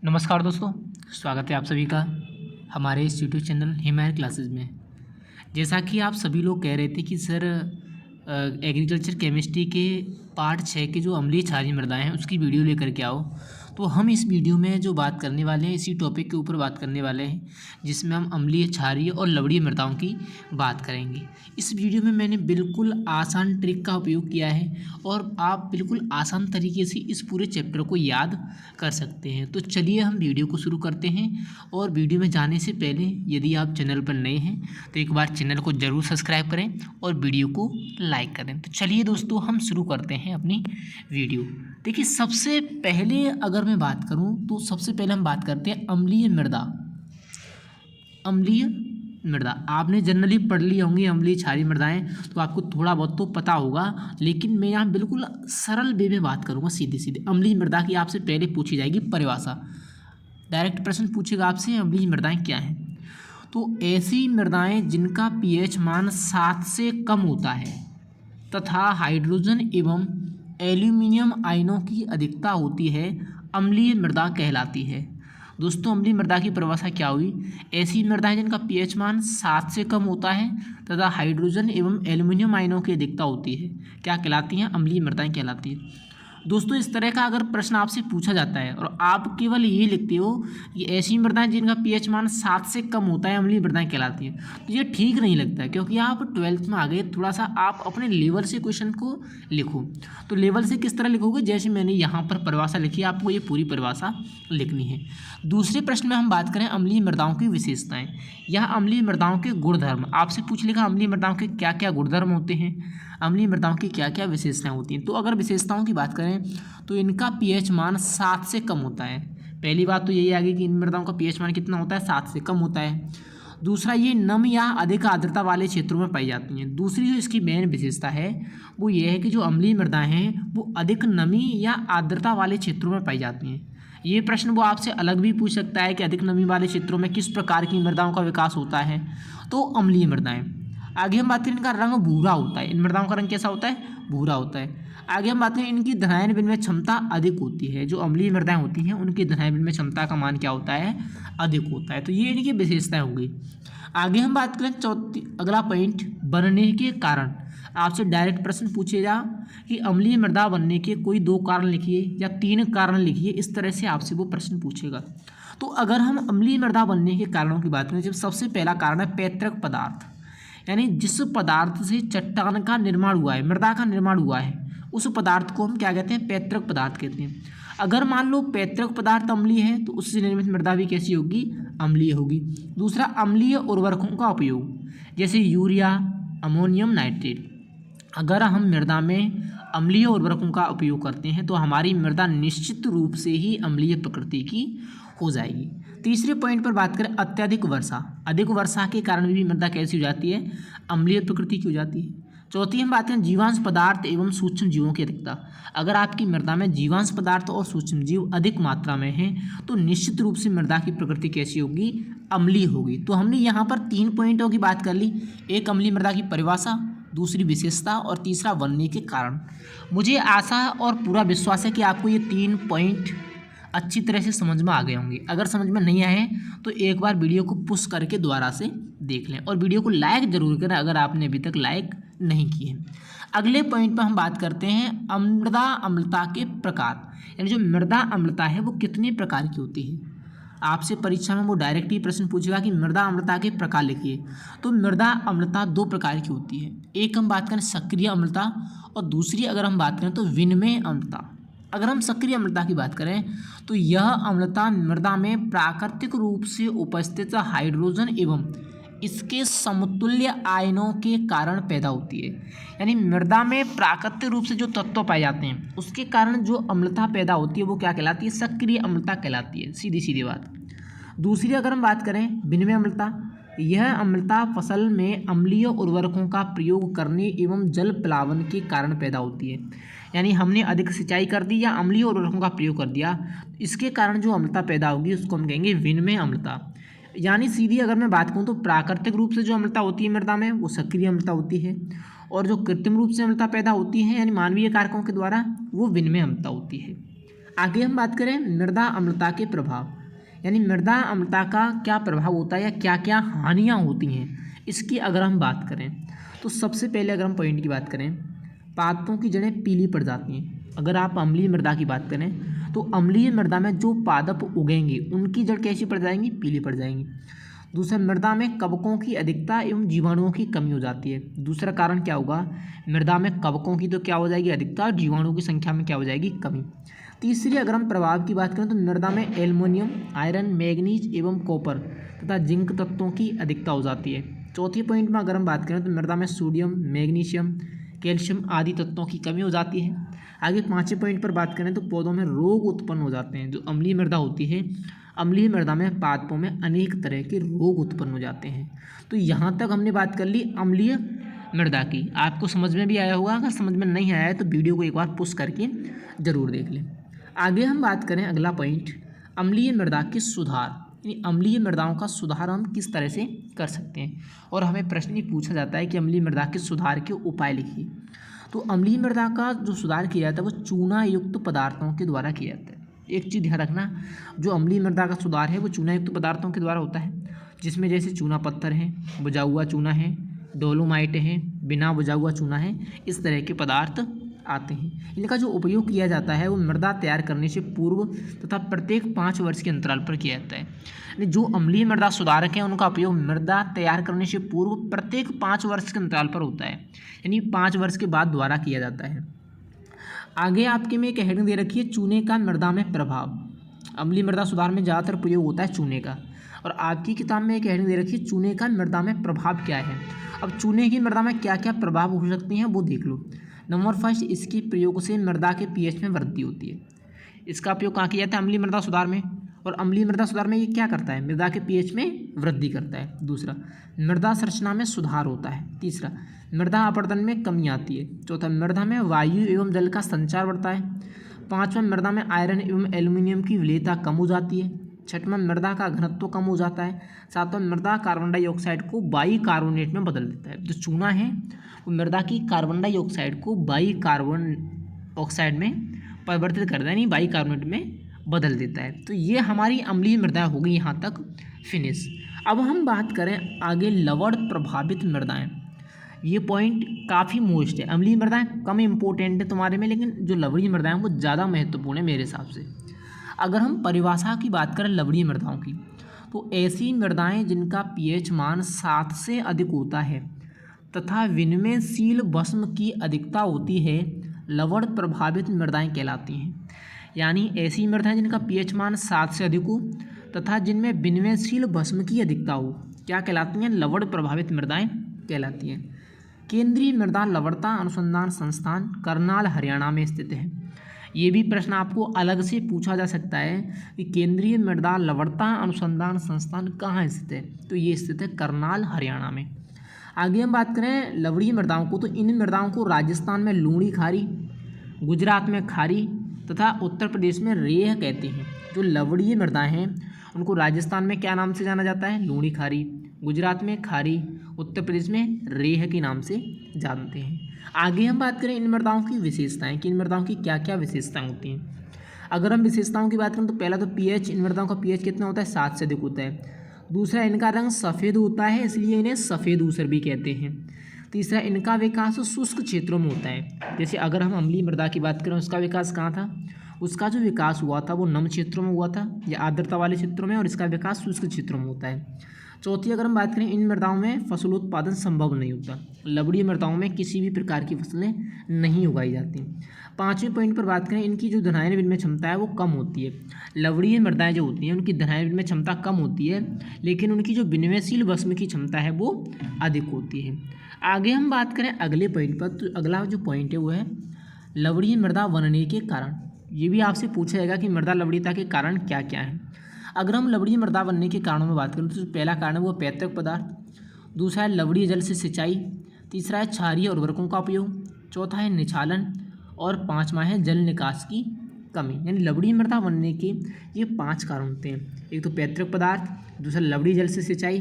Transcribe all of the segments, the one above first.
नमस्कार दोस्तों, स्वागत है आप सभी का हमारे इस यूट्यूब चैनल हिमायर क्लासेस में। जैसा कि आप सभी लोग कह रहे थे कि सर एग्रीकल्चर केमिस्ट्री के पार्ट 6 के जो अम्लीय क्षारीय मृदाएं हैं उसकी वीडियो लेकर के आओ। तो हम इस वीडियो में जो बात करने वाले हैं इसी टॉपिक के ऊपर बात करने वाले हैं, जिसमें हम अम्लीय क्षारीय और लवणीय मृदाओं की बात करेंगे। इस वीडियो में मैंने बिल्कुल आसान ट्रिक का उपयोग किया है और आप बिल्कुल आसान तरीके से इस पूरे चैप्टर को याद कर सकते हैं। तो चलिए हम वीडियो को शुरू करते हैं। और वीडियो में जाने से पहले यदि आप चैनल पर नए हैं तो एक बार चैनल को ज़रूर सब्सक्राइब करें और वीडियो को लाइक करें। तो चलिए दोस्तों हम शुरू करते हैं अपनी वीडियो। देखिए, सबसे पहले अगर मैं बात करूं तो सबसे पहले हम बात करते हैं अम्लीय मृदा। अम्लीय मृदा आपने जनरली पढ़ ली होंगी अम्लीय क्षारीय मृदाएं, तो आपको थोड़ा बहुत तो पता होगा, लेकिन मैं यहाँ बिल्कुल सरल वे में बात करूँगा। सीधे सीधे अम्लीय मृदा की आपसे पहले पूछी जाएगी परिभाषा। डायरेक्ट प्रश्न पूछेगा आपसे अम्लीय मृदाएं क्या हैं। तो ऐसी मृदाएं जिनका पीएच मान 7 से कम होता है तथा हाइड्रोजन एवं एल्यूमिनियम आयनों की अधिकता होती है, अम्लीय मृदा कहलाती है। दोस्तों, अम्लीय मृदा की परिभाषा क्या हुई? ऐसी मृदाएं जिनका पीएच मान 7 से कम होता है तथा हाइड्रोजन एवं एल्यूमिनियम आयनों की अधिकता होती है, क्या कहलाती हैं? अम्लीय मृदाएं कहलाती है। दोस्तों, इस तरह का अगर प्रश्न आपसे पूछा जाता है और आप केवल ये लिखते हो कि ऐसी मृदाएं जिनका पीएच मान 7 से कम होता है अम्लीय मृदाएं कहलाती हैं, तो ये ठीक नहीं लगता है, क्योंकि आप 12th में आ गए। थोड़ा सा आप अपने लेवल से क्वेश्चन को लिखो। तो लेवल से किस तरह लिखोगे? जैसे मैंने यहाँ पर परिभाषा लिखी है, आपको ये पूरी परिभाषा लिखनी है। दूसरे प्रश्न में हम बात करें अम्लीय मृदाओं की विशेषताएं या अम्लीय मृदाओं के गुणधर्म। आपसे पूछ लेगा अम्लीय मृदाओं के क्या क्या गुणधर्म होते हैं, अम्लीय मृदाओं की क्या क्या विशेषताएं होती हैं। तो अगर विशेषताओं की बात करें तो इनका पीएच मान 7 से कम होता है। पहली बात तो यही आ गई कि इन मृदाओं का पीएच मान कितना होता है? 7 से कम होता है। दूसरा, ये नम या अधिक आर्द्रता वाले क्षेत्रों में पाई जाती हैं। दूसरी जो इसकी मेन विशेषता है वो ये है कि जो अम्लीय मृदाएं हैं वो अधिक नमी या आर्द्रता वाले क्षेत्रों में पाई जाती हैं। ये प्रश्न वो आपसे अलग भी पूछ सकता है कि अधिक नमी वाले क्षेत्रों में किस प्रकार की मृदाओं का विकास होता है, तो अम्लीय मृदाएं। आगे हम बात करें, इनका रंग भूरा होता है। इन मृदाओं का रंग कैसा होता है? भूरा होता है। आगे हम बात करें, इनकी धनायन विनिमय क्षमता अधिक होती है। जो अम्लीय मृदाएं होती हैं उनकी धनायन विनिमय क्षमता का मान क्या होता है? अधिक होता है। तो ये इनकी विशेषताएं हो गई। आगे हम बात करें अगला पॉइंट, बनने के कारण। आपसे डायरेक्ट प्रश्न पूछेगा कि अम्लीय मृदा बनने के कोई 2 कारण लिखिए या 3 कारण लिखिए। इस तरह से आपसे वो प्रश्न पूछेगा। तो अगर हम अम्लीय मृदा बनने के कारणों की बात करें, जब सबसे पहला कारण है पैतृक पदार्थ, यानी जिस पदार्थ से चट्टान का निर्माण हुआ है, मृदा का निर्माण हुआ है, उस पदार्थ को हम क्या कहते हैं? पैतृक पदार्थ कहते हैं। अगर मान लो पैतृक पदार्थ अम्लीय है तो उससे निर्मित मृदा भी कैसी होगी? अम्लीय होगी। दूसरा, अम्लीय उर्वरकों का उपयोग, जैसे यूरिया, अमोनियम नाइट्रेट। अगर हम मृदा में अम्लीय उर्वरकों का उपयोग करते हैं तो हमारी मृदा निश्चित रूप से ही अम्लीय प्रकृति की हो जाएगी। तीसरे पॉइंट पर बात करें, अत्यधिक वर्षा। अधिक वर्षा के कारण भी मृदा कैसी हो जाती है? अम्लीय प्रकृति की हो जाती है। चौथी हम बात करें जीवांश पदार्थ एवं सूक्ष्म जीवों की अधिकता। अगर आपकी मृदा में जीवांश पदार्थ और सूक्ष्म जीव अधिक मात्रा में हैं तो निश्चित रूप से मृदा की प्रकृति कैसी होगी? अम्लीय होगी। तो हमने यहाँ पर 3 पॉइंटों की बात कर ली। एक, अम्लीय मृदा की परिभाषा, दूसरी विशेषता और तीसरा बनने के कारण। मुझे आशा और पूरा विश्वास है कि आपको ये 3 पॉइंट अच्छी तरह से समझ में आ गए होंगे। अगर समझ में नहीं आए तो एक बार वीडियो को पुश करके दोबारा से देख लें और वीडियो को लाइक ज़रूर करें अगर आपने अभी तक लाइक नहीं किए हैं। अगले पॉइंट पर हम बात करते हैं मृदा अम्लता के प्रकार, यानी जो मृदा अम्लता है वो कितने प्रकार की होती है। आपसे परीक्षा में वो डायरेक्ट ही प्रश्न पूछेगा कि मृदा अम्लता के प्रकार लिखिए। तो मृदा अम्लता 2 प्रकार की होती है। एक हम बात करें सक्रिय अम्लता और दूसरी अगर हम बात करें तो विनिमय अम्लता। अगर हम सक्रिय अम्लता की बात करें तो यह अम्लता मृदा में प्राकृतिक रूप से उपस्थित हाइड्रोजन एवं इसके समतुल्य आयनों के कारण पैदा होती है। यानी मृदा में प्राकृतिक रूप से जो तत्व पाए जाते हैं उसके कारण जो अम्लता पैदा होती है वो क्या कहलाती है? सक्रिय अम्लता कहलाती है। सीधी सीधी बात। दूसरी अगर हम बात करें विनिमय अम्लता, यह अम्लता फसल में अम्लीय उर्वरकों का प्रयोग करने एवं जल प्लावन के कारण पैदा होती है। यानी हमने अधिक सिंचाई कर दी या अम्लीय उर्वरकों का प्रयोग कर दिया, इसके कारण जो अम्लता पैदा होगी उसको हम कहेंगे विनिमय अम्लता। यानी सीधी अगर मैं बात करूँ तो प्राकृतिक रूप से जो अम्लता होती है मृदा में वो सक्रिय अम्लता होती है, और जो कृत्रिम रूप से अम्लता पैदा होती है यानी मानवीय कारकों के द्वारा वो विनिमय अम्लता होती है। आगे हम बात करें मृदा अम्लता के प्रभाव, यानी मृदा अम्लता का क्या प्रभाव होता है या क्या क्या हानियाँ होती हैं, इसकी अगर हम बात करें तो सबसे पहले अगर हम पॉइंट की बात करें, पादपों की जड़ें पीली पड़ जाती हैं। अगर आप अम्लीय मृदा की बात करें तो अम्लीय मृदा में जो पादप उगेंगे उनकी जड़ कैसी पड़ जाएंगी, पीली पड़ जाएंगी। दूसरा, मृदा में कवकों की अधिकता एवं जीवाणुओं की कमी हो जाती है। दूसरा कारण क्या होगा, मृदा में कवकों की तो क्या हो जाएगी, अधिकता, और जीवाणुओं की संख्या में क्या हो जाएगी, कमी। तीसरी, अगर हम प्रभाव की बात करें तो मृदा में एल्युमिनियम, आयरन, मैग्नीज एवं कॉपर तथा जिंक तत्वों की अधिकता हो जाती है। चौथी पॉइंट में अगर हम बात करें तो मृदा में सोडियम, मैग्नीशियम, कैल्शियम आदि तत्वों की कमी हो जाती है। आगे पाँचवें पॉइंट पर बात करें तो पौधों में रोग उत्पन्न हो जाते हैं। जो अम्लीय मृदा होती है, अम्लीय मृदा में पादपों में अनेक तरह के रोग उत्पन्न हो जाते हैं। तो यहाँ तक हमने बात कर ली अम्लीय मृदा की। आपको समझ में भी आया होगा, अगर समझ में नहीं आया है तो वीडियो को एक बार पुश करके ज़रूर देख लें। आगे हम बात करें अगला पॉइंट, अम्लीय मृदा के सुधार, यानी अम्लीय मृदाओं का सुधार हम किस तरह से कर सकते हैं। और हमें प्रश्न ही पूछा जाता है कि अम्लीय मृदा के सुधार के उपाय लिखिए। तो अम्लीय मृदा का जो सुधार किया जाता है वो चूना युक्त पदार्थों के द्वारा किया जाता है। एक चीज़ ध्यान रखना, जो अम्लीय मृदा का सुधार है वो चूना युक्त पदार्थों के द्वारा होता है, जिसमें जैसे चूना पत्थर है, बुझा हुआ चूना है, डोलोमाइट है, बिना बुझा हुआ चूना है, इस तरह के पदार्थ आते हैं। इनका जो उपयोग किया जाता है वो मृदा तैयार करने से पूर्व तथा प्रत्येक 5 वर्ष के अंतराल पर किया जाता है। यानी जो अम्लीय मृदा सुधारक हैं उनका उपयोग मृदा तैयार करने से पूर्व प्रत्येक 5 वर्ष के अंतराल पर होता है, यानी 5 वर्ष के बाद द्वारा किया जाता है। आगे आपके में एक हेडिंग दे रखी है, चूने का मृदा में प्रभाव। अम्लीय मृदा सुधार में ज़्यादातर प्रयोग होता है चूने का, और आपकी किताब में एक हेडिंग दे रखी है, चूने का मृदा में प्रभाव क्या है। अब चूने की मृदा में क्या क्या प्रभाव हो सकते हैं वो देख लो। नंबर फर्स्ट, इसके प्रयोग से मृदा के पीएच में वृद्धि होती है। इसका उपयोग कहाँ किया जाता है, अम्लीय मृदा सुधार में, और अम्लीय मृदा सुधार में ये क्या करता है, मृदा के पीएच में वृद्धि करता है। दूसरा, मृदा संरचना में सुधार होता है। तीसरा, मृदा अपरदन में कमी आती है। चौथा, मृदा में वायु एवं जल का संचार बढ़ता है। पाँचवा, मृदा में आयरन एवं एल्युमिनियम की विलेयता कम हो जाती है। छठवां, मृदा का घनत्व कम हो जाता है। सातवां, मृदा कार्बन डाइऑक्साइड को बाइकार्बोनेट में बदल देता है। जो चूना है वो मृदा की कार्बन डाइऑक्साइड को बाइकार्बन ऑक्साइड में परिवर्तित कर देता है, यानी बाइकार्बोनेट में बदल देता है। तो ये हमारी अम्लीय मृदा होगी यहाँ तक फिनिश। अब हम बात करें आगे लवण प्रभावित मृदाएं। ये पॉइंट काफ़ी मोस्ट है। अम्लीय मृदाएं कम इम्पोर्टेंट है तुम्हारे में, लेकिन जो लवणीय मृदाएं वो ज़्यादा महत्वपूर्ण है मेरे हिसाब से। अगर हम परिभाषा की बात करें लवणीय मृदाओं की, तो ऐसी मृदाएं जिनका पीएच मान 7 से अधिक होता है तथा विनिमयशील भस्म की अधिकता होती है, लवण प्रभावित मृदाएं कहलाती हैं। यानी ऐसी मृदाएं जिनका पीएच मान 7 से अधिक हो तथा जिनमें विनिमयशील भस्म की अधिकता हो, क्या कहलाती हैं, लवण प्रभावित मृदाएं कहलाती हैं। केंद्रीय मृदा लवणता अनुसंधान संस्थान करनाल हरियाणा में स्थित है। ये भी प्रश्न आपको अलग से पूछा जा सकता है कि केंद्रीय मृदा लवणता अनुसंधान संस्थान कहाँ स्थित है, तो ये स्थित है करनाल हरियाणा में। आगे हम बात करें लवणीय मृदाओं को, तो इन मृदाओं को राजस्थान में लूणी खारी, गुजरात में खारी तथा उत्तर प्रदेश में रेह कहते हैं। जो लवणीय मृदाएं हैं उनको राजस्थान में क्या नाम से जाना जाता है, लूणी खारी, गुजरात में खारी, उत्तर प्रदेश में रेह के नाम से जानते हैं। आगे हम बात करें इन मृदाओं की विशेषताएं कि इन मृदाओं की क्या क्या विशेषताएं होती हैं। अगर हम विशेषताओं की बात करें तो पहला तो पीएच, इन मृदाओं का पीएच कितना होता है, 7 से अधिक होता है। दूसरा, इनका रंग सफ़ेद होता है, इसलिए इन्हें सफ़ेद ऊसर भी कहते हैं। तीसरा, इनका विकास शुष्क क्षेत्रों में होता है। जैसे अगर हम अम्लीय मृदा की बात करें उसका विकास कहाँ था, उसका जो विकास हुआ था वो नम क्षेत्रों में हुआ था या आर्द्रता वाले क्षेत्रों में, और इसका विकास शुष्क क्षेत्रों में होता है। चौथी, अगर हम बात करें इन मृदाओं में फसलोत्पादन संभव नहीं होता। लवणीय मृदाओं में किसी भी प्रकार की फसलें नहीं उगाई जाती। पाँचवें पॉइंट पर बात करें, इनकी जो धनायन विनिमय क्षमता है वो कम होती है। लवणीय मृदाएं जो होती हैं उनकी धनायन विनिमय क्षमता कम होती है, लेकिन उनकी जो विनिमयशील भस्म की क्षमता है वो अधिक होती है। आगे हम बात करें अगले पॉइंट पर, तो अगला जो पॉइंट है वो है लवणीय मृदा बनने के कारण। ये भी आपसे पूछा जाएगा कि मृदा लवणीयता के कारण क्या क्या है। अगर हम लवणीय मृदा बनने के कारणों में बात करें तो पहला कारण है वो पैतृक पदार्थ, दूसरा है लवणीय जल से सिंचाई, तीसरा है क्षारीय उर्वरकों का उपयोग, चौथा है निछालन, और पाँचवा है जल निकास की कमी। यानी लवणीय मृदा बनने के ये 5 कारण होते हैं। एक तो पैतृक पदार्थ, दूसरा लवणीय जल से सिंचाई,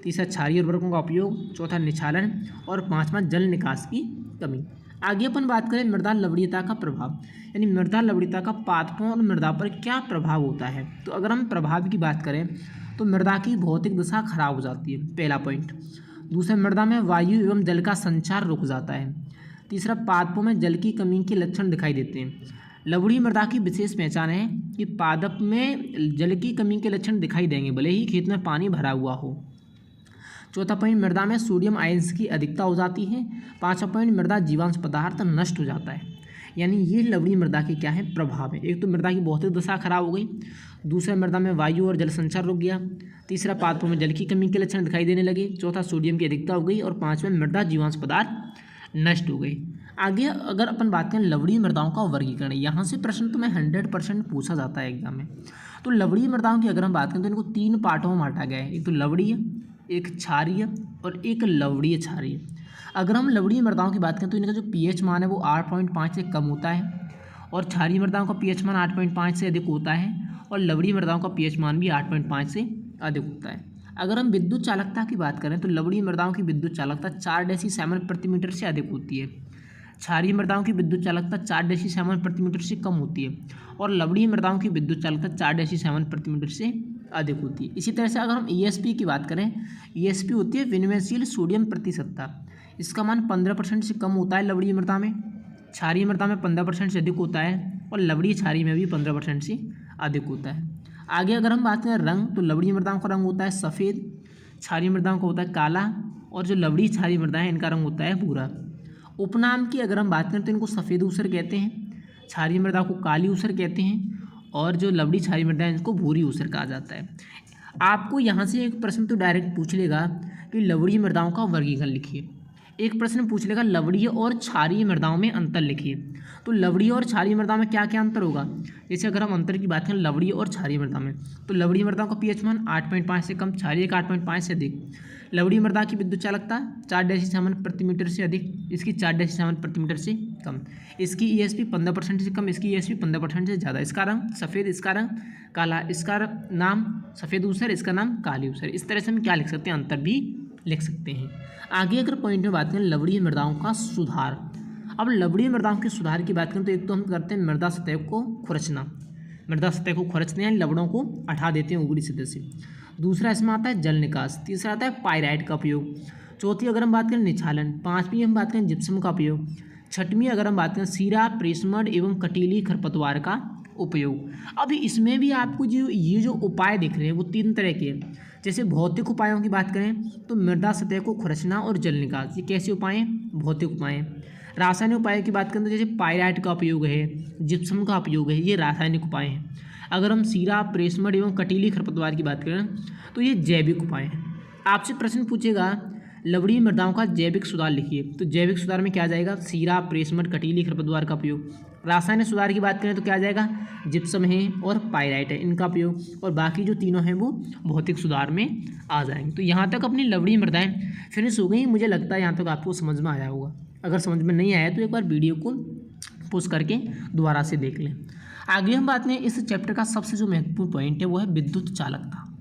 तीसरा क्षारीय उर्वरकों का उपयोग, चौथा निछालन, और पाँचवा जल निकास की कमी। आगे अपन बात करें मृदा लवणीयता का प्रभाव, यानी मृदा लवणीयता का पादपों और मृदा पर क्या प्रभाव होता है। तो अगर हम प्रभाव की बात करें तो मृदा की भौतिक दशा खराब हो जाती है, पहला पॉइंट। दूसरा, मृदा में वायु एवं जल का संचार रुक जाता है। तीसरा, पादपों में जल की कमी के लक्षण दिखाई देते हैं। लवणीय मृदा की विशेष पहचान है कि पादप में जल की कमी के लक्षण दिखाई देंगे भले ही खेत में पानी भरा हुआ हो। चौथा पॉइंट, मृदा में सोडियम आयंस की अधिकता हो जाती है। पांचवा पॉइंट, मृदा जीवांश पदार्थ नष्ट हो जाता है। यानी ये लवणीय मृदा के क्या है, प्रभाव है। एक तो मृदा की भौतिक दशा खराब हो गई, दूसरा मृदा में वायु और जल संचार रुक गया, तीसरा पादपों में जल की कमी के लक्षण दिखाई देने लगे, चौथा सोडियम की अधिकता हो गई और पांचवा मृदा जीवांश पदार्थ नष्ट हो गई। आगे अगर अपन बात करें लवणीय मृदाओं का वर्गीकरण, यहाँ से प्रश्न तुम्हें 100% पूछा जाता है एग्जाम में। तो लवणीय मृदाओं की अगर हम बात करें तो इनको 3 पार्टों में बांटा गया है, एक तो लवणीय, एक क्षारीय और एक लवणीय क्षारीय। अगर हम लवणीय मृदाओं की बात करें तो इनका जो pH मान है वो 8.5 से कम होता है और क्षारीय मृदाओं का pH मान 8.5 से अधिक होता है और लवणीय मृदाओं का pH मान भी 8.5 से अधिक होता है। अगर हम विद्युत चालकता की बात करें तो लवणीय मृदाओं की विद्युत चालकता 4 डेसीसेमन प्रति मीटर से अधिक होती है, क्षारीय मृदाओं की विद्युत चालकता 4 डेसीसेमन प्रति मीटर से कम होती है और लवणीय मृदाओं की विद्युत चालकता 4 डेसीसेमन प्रति मीटर से अधिक होती है। इसी तरह से अगर हम ESP की बात करें, ESP होती है विनिमयशील सोडियम प्रतिशतता। इसका मान 15% से कम होता है लवणीय मृदा में, क्षारीय मृदा में 15% से अधिक होता है और लवणीय क्षारीय में भी 15% से अधिक होता है। आगे अगर हम बात करें रंग, तो लवणीय मृदाओं का रंग होता है सफ़ेद, क्षारीय मृदाओं का होता है काला और जो लवणीय क्षारीय मृदा है इनका रंग होता है भूरा। उपनाम की अगर हम बात करें तो इनको सफ़ेद ऊसर कहते हैं, क्षारीय मृदा को काली ऊसर कहते हैं और जो लवणीय क्षारीय मृदा है इनको भूरी ऊसर कहा जाता है। आपको यहाँ से एक प्रश्न तो डायरेक्ट पूछ लेगा कि लवणीय मृदाओं का वर्गीकरण लिखिए। एक प्रश्न पूछ लेगा लवणीय और क्षारीय मृदाओं में अंतर लिखिए। तो लवणीय और क्षारीय मृदा में क्या क्या अंतर होगा, जैसे अगर हम अंतर की बात करें लवणीय और क्षारीय मृदा में, तो लवणीय मृदाओं का pH मान 8.5 से कम, क्षारीय का 8.5 से अधिक। लवणीय मृदा की विद्युत चालकता 4 डेसीसेमन प्रति मीटर से अधिक, इसकी 4 डेसीसेमन प्रति मीटर से कम। इसकी ESP 15% से कम, इसकी ESP 15% से ज़्यादा। इसका रंग सफ़ेद, इसका रंग काला, इसका नाम सफ़ेद ऊसर, इसका नाम काली ऊसर। इस तरह से हम क्या लिख सकते हैं, अंतर भी लिख सकते हैं। आगे अगर पॉइंट में बात करें लवणीय मृदाओं का सुधार। अब लवणीय मृदाओं के सुधार की बात करें तो एक तो हम करते हैं मृदा सतह को खुरचना, मृदा सतह को खुरचते हैं, लवणों को हटा देते हैं ऊपरी सतह से। दूसरा इसमें आता है जल निकास, तीसरा आता है पाइराइट का उपयोग, चौथी अगर हम बात करें निछालन, पाँचवीं हम बात करें जिप्सम का उपयोग, छठवीं अगर हम बात करें सीरा, प्रेसमड एवं कटीली खरपतवार का उपयोग। अभी इसमें भी आपको ये जो उपाय दिख रहे हैं वो 3 तरह के हैं। जैसे भौतिक उपायों की बात करें तो मृदा सतह को खुरचना और जल निकास, ये कैसे उपाय हैं, भौतिक उपाय हैं। रासायनिक उपाय की बात करें तो जैसे पाइराइट का उपयोग है, जिप्सम का उपयोग है, ये रासायनिक उपाय हैं। अगर हम सीरा, प्रेसमड एवं कटीली खरपतवार की बात करें तो ये जैविक उपाय हैं। आपसे प्रश्न पूछेगा लवणीय मृदाओं का जैविक सुधार लिखिए, तो जैविक सुधार में क्या आ जाएगा, सीरा, प्रेसमड, कटीली खरपतवार का उपयोग। रासायनिक सुधार की बात करें तो क्या आ जाएगा, जिप्सम है और पाइराइट है, इनका उपयोग। और बाकी जो तीनों हैं वो भौतिक सुधार में आ जाएंगे। तो यहाँ तक अपनी लवणीय मृदाएं फिनिश हो गई। मुझे लगता है यहाँ तक आपको समझ में आया होगा। अगर समझ में नहीं आया तो एक बार वीडियो को पॉज करके दोबारा से देख लें। आगे हम बात करें इस चैप्टर का सबसे जो महत्वपूर्ण पॉइंट है वो है विद्युत चालकता।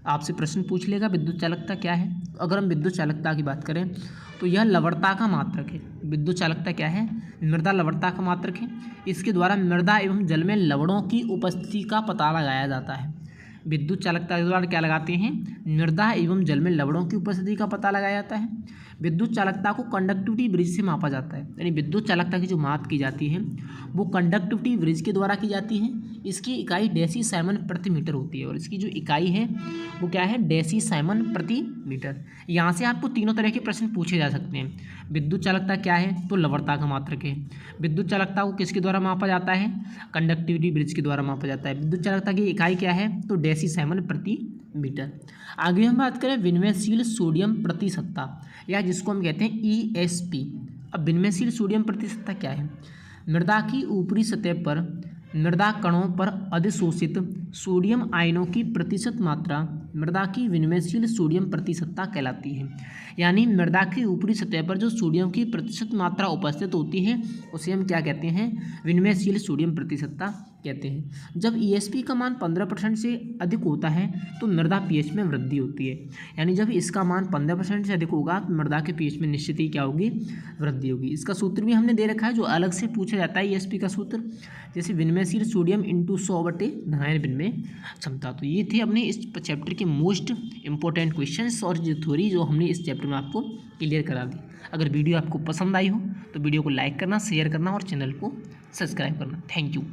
आपसे प्रश्न पूछ लेगा विद्युत चालकता क्या है। अगर हम विद्युत चालकता की बात करें तो यह लवणता का मात्रक है। विद्युत चालकता क्या है, मृदा लवणता का मात्रक है। इसके द्वारा मृदा एवं जल में लवणों की उपस्थिति का पता लगाया जाता है। विद्युत चालकता के द्वारा क्या लगाते हैं, मृदा एवं जल में लवणों की उपस्थिति का पता लगाया जाता है। विद्युत चालकता को कंडक्टिविटी ब्रिज से मापा जाता है, यानी विद्युत चालकता की जो माप की जाती है वो कंडक्टिविटी ब्रिज के द्वारा की जाती है। इसकी इकाई डेसीसाइमन प्रति मीटर होती है और इसकी जो इकाई है वो क्या है, डेसीसाइमन प्रति मीटर। यहाँ से आपको तीनों तरह के प्रश्न पूछे जा सकते हैं। विद्युत चालकता क्या है, तो लवणता का मात्रक है। विद्युत चालकता को किसके द्वारा मापा जाता है, कंडक्टिविटी ब्रिज के द्वारा मापा जाता है। विद्युत चालकता की इकाई क्या है, तो डेसीसाइमन प्रति मीटर। आगे हम बात करें विनिमयशील सोडियम प्रतिशतता, या जिसको हम कहते हैं ESP। अब विनिमयशील सोडियम प्रतिशतता क्या है, मृदा की ऊपरी सतह पर मृदा कणों पर अधिशोषित सोडियम आयनों की प्रतिशत मात्रा मृदा की विनिमयशील सोडियम प्रतिशतता कहलाती है। यानी मृदा की ऊपरी सतह पर जो सोडियम की प्रतिशत मात्रा उपस्थित होती है उसे हम क्या कहते हैं, विनिमयशील सोडियम प्रतिशतता कहते हैं। जब ESP का मान 15% से अधिक होता है तो मृदा pH में वृद्धि होती है। यानी जब इसका मान 15% से अधिक होगा तो मृदा के pH में निश्चित ही क्या होगी, वृद्धि होगी। इसका सूत्र भी हमने दे रखा है जो अलग से पूछा जाता है ESP का सूत्र, जैसे विनिमयशील सोडियम इंटू 100/धनायन विनिमय क्षमता। तो ये थे अपने इस चैप्टर के मोस्ट इंपॉर्टेंट क्वेश्चंस और जो थ्योरी जो हमने इस चैप्टर में आपको क्लियर करा दी। अगर वीडियो आपको पसंद आई हो तो वीडियो को लाइक करना, शेयर करना और चैनल को सब्सक्राइब करना। Thank you.